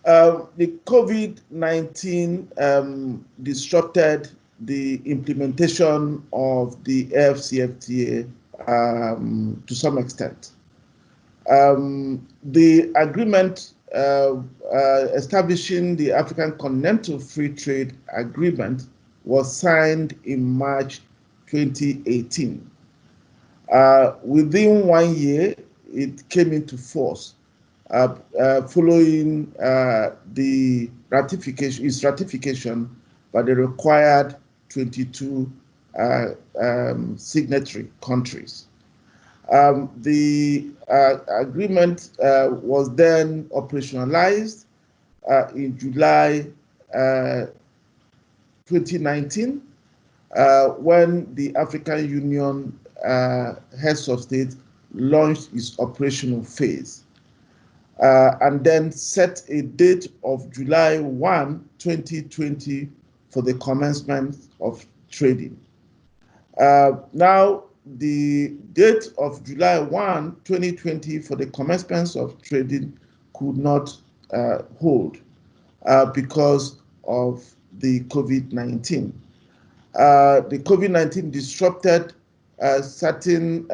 The COVID-19 disrupted the implementation of the AfCFTA to some extent. The agreement establishing the African Continental Free Trade Agreement was signed in March 2018. Within 1 year, it came into force, following its ratification by the required 22 signatory countries. The agreement was then operationalized in July 2019 when the African Union heads of state launched its operational phase and then set a date of July 1, 2020 for the commencement of trading. Now, the date of July 1, 2020 for the commencement of trading could not hold because of the COVID-19. The COVID-19 disrupted certain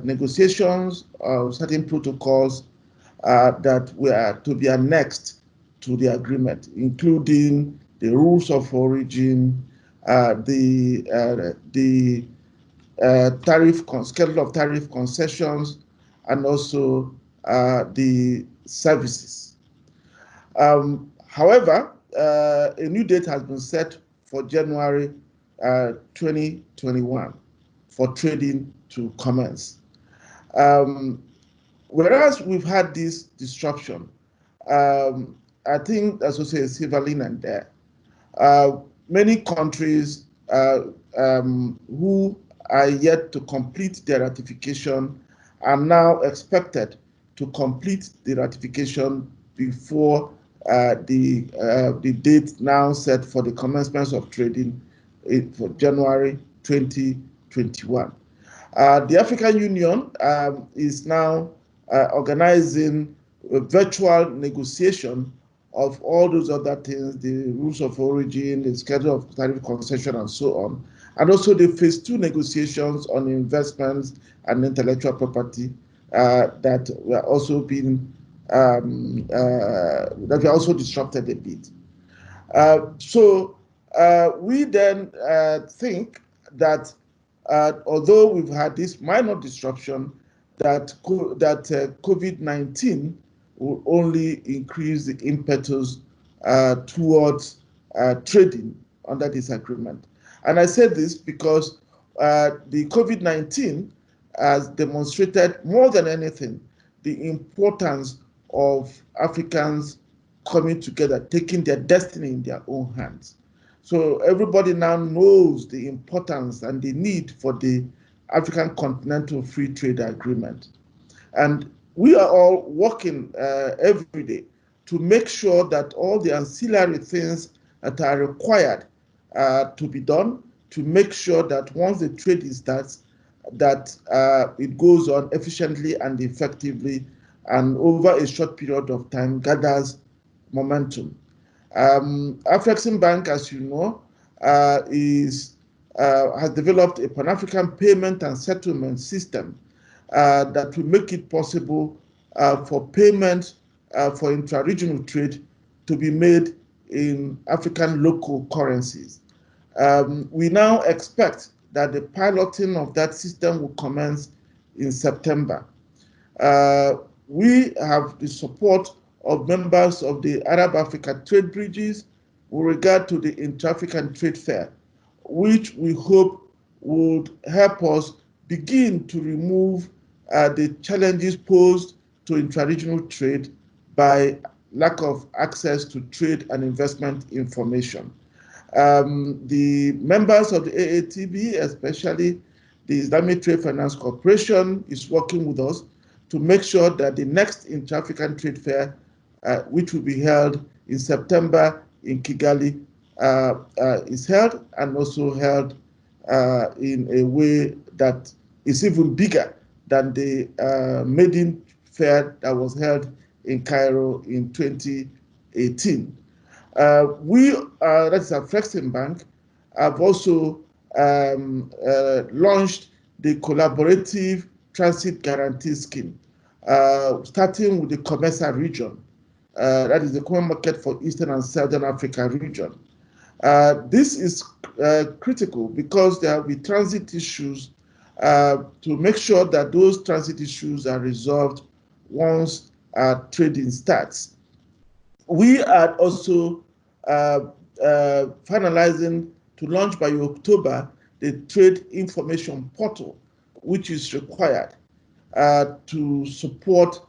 negotiations, certain protocols that were to be annexed to the agreement, including the rules of origin, the schedule of tariff concessions, and also the services. However, a new date has been set for January 2021 for trading to commence. Whereas we've had this disruption, I think there's also a silver lining there. Many countries who are yet to complete their ratification are now expected to complete the ratification before the date now set for the commencement of trading for January 2021. The African Union is now organizing a virtual negotiation of all those other things, the rules of origin, the schedule of tariff concession, and so on, and also the phase 2 negotiations on investments and intellectual property that were also being that were also disrupted a bit. So we then think that although we've had this minor disruption, that COVID-19 will only increase the impetus towards trading under this agreement. And I say this because the COVID-19 has demonstrated more than anything the importance of Africans coming together, taking their destiny in their own hands. So everybody now knows the importance and the need for the African Continental Free Trade Agreement. And we are all working every day to make sure that all the ancillary things that are required to be done, to make sure that once the trading starts, that it goes on efficiently and effectively, and over a short period of time gathers momentum. AfCFTA, as you know, has developed a Pan-African payment and settlement system that will make it possible for payments for intra-regional trade to be made in African local currencies. We now expect that the piloting of that system will commence in September. We have the support of members of the Arab Africa Trade Bridges with regard to the Intra-African Trade Fair, which we hope would help us begin to remove the challenges posed to intra-regional trade by lack of access to trade and investment information. The members of the AATB, especially the Islamic Trade Finance Corporation, is working with us to make sure that the next Intra-African Trade Fair, which will be held in September in Kigali, is held, and also held in a way that is even bigger than the maiden fair that was held in Cairo in 2018. That is AfCFTA Bank, have also launched the Collaborative Transit Guarantee Scheme, starting with the COMESA region, that is the Common Market for Eastern and Southern Africa region. This is critical because there will be transit issues to make sure that those transit issues are resolved once trading starts. We are also finalizing to launch by October the trade information portal, which is required to support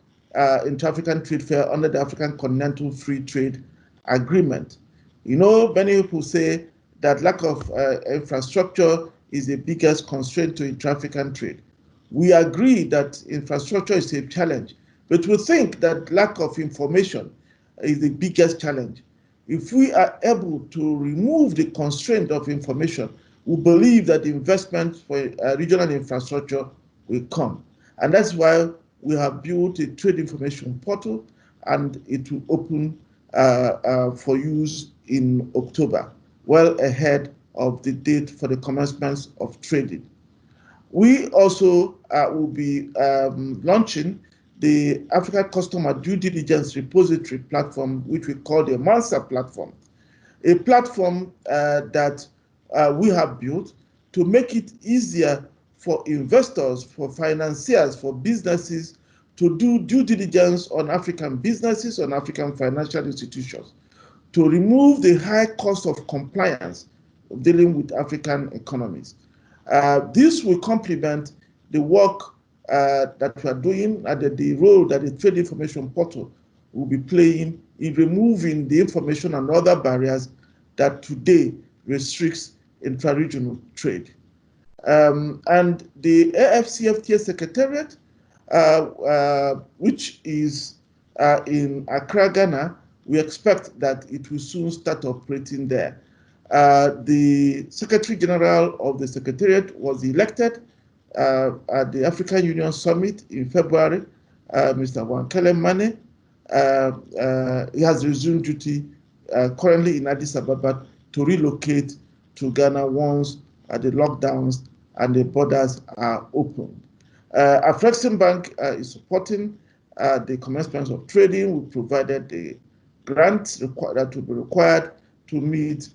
inter-African trade fair under the African Continental Free Trade Agreement. You know, many people say that lack of infrastructure is the biggest constraint to inter-African trade. We agree that infrastructure is a challenge, but we think that lack of information is the biggest challenge. If we are able to remove the constraint of information, we believe that the investment for regional infrastructure will come. And that's why we have built a trade information portal, and it will open for use in October, well ahead of the date for the commencement of trading. We also will be launching the Africa Customer Due Diligence Repository platform, which we call the MANSA platform, a platform that we have built to make it easier for investors, for financiers, for businesses to do due diligence on African businesses, on African financial institutions, to remove the high cost of compliance of dealing with African economies. This will complement the work that we are doing and the role that the trade information portal will be playing in removing the information and other barriers that today restricts intra-regional trade. And the AfCFTA Secretariat, which is in Accra, Ghana, we expect that it will soon start operating there. The Secretary General of the Secretariat was elected at the African Union Summit in February, Mr. Wankele Mane. He has resumed duty currently in Addis Ababa to relocate to Ghana once the lockdowns and the borders are open. AfCFTA Bank is supporting the commencement of trading. We provided the grants that will be required to meet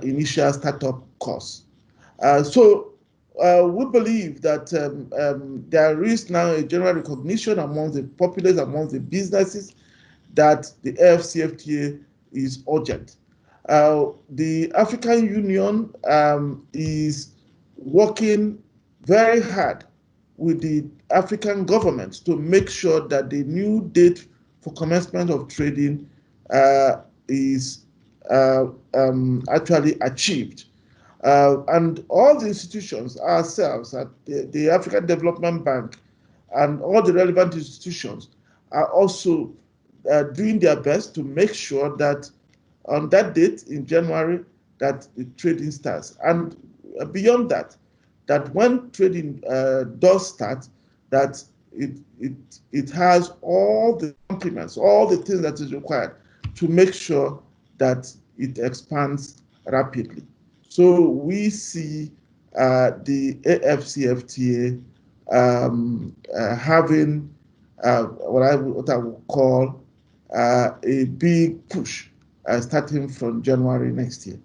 initial startup costs. So we believe that there is now a general recognition among the populace, among the businesses, that the AfCFTA is urgent. The African Union is working very hard with the African governments to make sure that the new date for commencement of trading is actually achieved. And all the institutions, ourselves, at the African Development Bank, and all the relevant institutions are also doing their best to make sure that on that date in January, that the trading starts. And beyond that, that when trading does start, that it has all the complements, all the things that is required to make sure that it expands rapidly. So we see the AfCFTA having what I would call a big push starting from January next year.